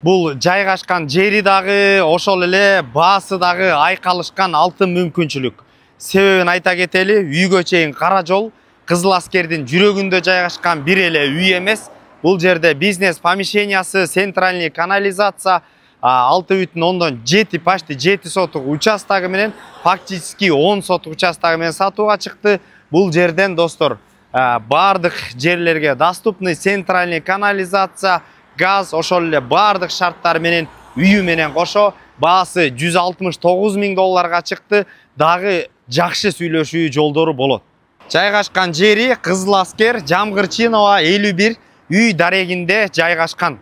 Бул жайгашкан жери дагы, ошол эле баасы дагы айкалышкан алтын мүмкүнчүлүк. Себебин айта кетели, үйгө чейин кара жол, Кызыл Аскердин жүрөгүндө жайгашкан бир эле үй эмес. Бул жерде бизнес помещениясы, центральный канализация, 6,7 почти 7 соток участогу менен, фактически 10 соток участогу менен сатууга чыкты. Бул жерден достор, бардык жерлерге доступный центральный канализация, газ, ошол эле бардык шарттар менен үйү менен кошо баасы 169 000 долларга чыкты. Дагы жакшы сүйлөшүү жолдору болот. Жайгашкан жери Кызыл Аскер, Жамгырчинова 51 үй дарегинде жайгашкан.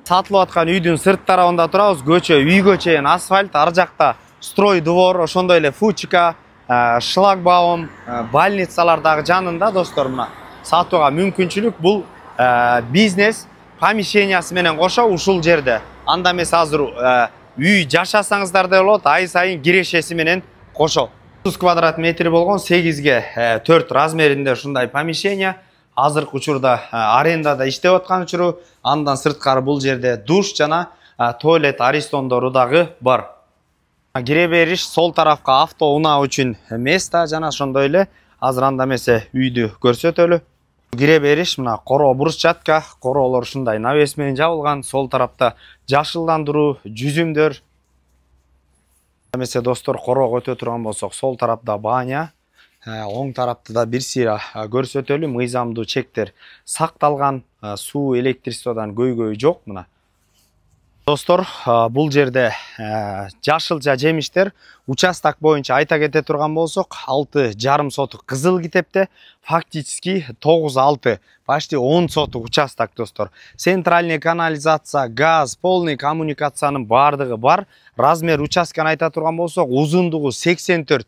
Сатылып аткан үйдүн сырт тарабында турабыз. Көчө, үйгө чейин асфальт, ар жакта строй двор, ошондой эле фучка, шлагбаум, больницалар дагы жанында достор. Мына сатууга мүмкүнчүлүк. Бул бизнес помещениясы менен кошо ушул жерде. Анда эмес азыр үй жашасаңыздар да болот, ай сайын кирешеси менен кошо. 30 квадрат метр болгон 8ге 4 размеринде ушундай помещение. Азыркы учурда арендада иштеп аткан учуру, андан сырткары бул жерде душ жана туалет аристондору дагы бар. Кире бериш сол тарафка авто унаа үчүн место жана ошондой эле азыр анда эмесе үйдү көрсөтөлү. Кире бериш мына короо брусчатка, короолор ушундай навес менен жабылган. Сол тарапта жашылдандыруу, жүзүмдөр. Эмесе достор, короого өтө турган болсок, сол тарапта баня, оң тарапта да бир сыйра көрсөтөлү. Мыйзамдуу чектер сакталган, суу, электричестводан көйгөй жок. Мына достор, бул жерде жашылча жемиштер участок боюнча айта кете турган болсок, 6,5 соток кызыл китепте, фактически 9,6, почти 10 соток участок достор. Центральный канализация, газ, полный коммуникациянын бардыгы бар. Размер участканы айта турган болсок, узундугу 84,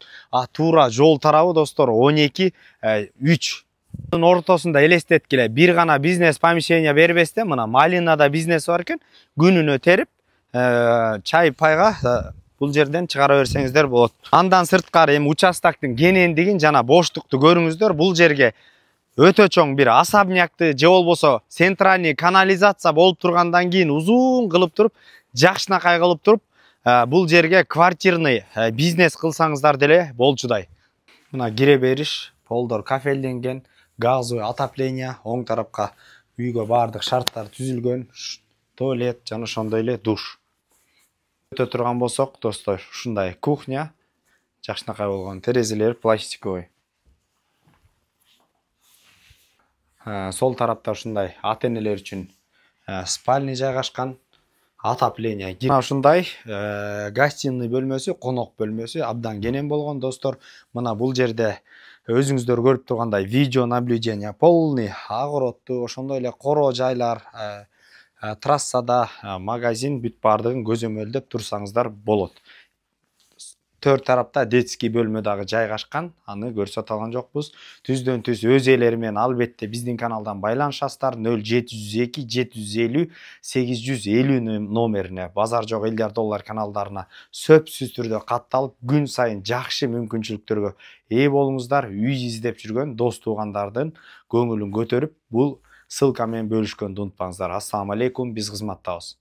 туура жол тарабы достор 12, 3. Ортосунда элестеткиле бир гана бизнес помещение бербесте, мына Малинада бизнес бар экен, күнүнө терип, чай пайга бул жерден чыгара берсеңиздер болот. Андан сырткары эми участоктун кенендигин жана боштукту көрүңүздөр. Бул жерге өтө чоң бир особнякты же болбосо центральный канализация болуп тургандан кийин узун кылып туруп, жакшынакай кылып туруп, бул жерге квартирный бизнес кылсаңыздар деле болчудай. Мына кире бериш, полдор кафелденген, газовый отопление, оң тарапка үйгө бардык шарттар түзүлгөн, туалет жана ошондой эле душ. Өтө турган болсок, достор, ушундай кухня, жакшынакай болгон, терезелер пластиковый. Сол тарапта ушундай ата-энелер үчүн спальня жайгашкан, отопление. Ушундай гостиный бөлмөсү, конок бөлмөсү абдан кенен болгон достор. Мына бул жерде өзүңүздөр көрүп тургандай видео наблюдение полный, огоротту, ошондой эле короо жайлар, трассада магазин бүт бардыгын көзөмөлдөп турсаңыздар болот. Төрт тарапта детский бөлмө дагы жайгашкан, аны көрсөтө алган жокпуз. Түздөн түз өз ээлери менен албетте биздин каналдан байланышасыздар. 0702 750 850 номерине базар жок $50 каналдарына сөпсүз түрдө катталып, күн сайын жакшы мүмкүнчүлүктөргө ээ болуңуздар. Үй издеп жүргөн дос туугандардын көңүлүн көтөрүп, бул ссылка менен бөлүшкөндү унутпаңыздар. Ассаламу алейкум, биз кызматтабыз.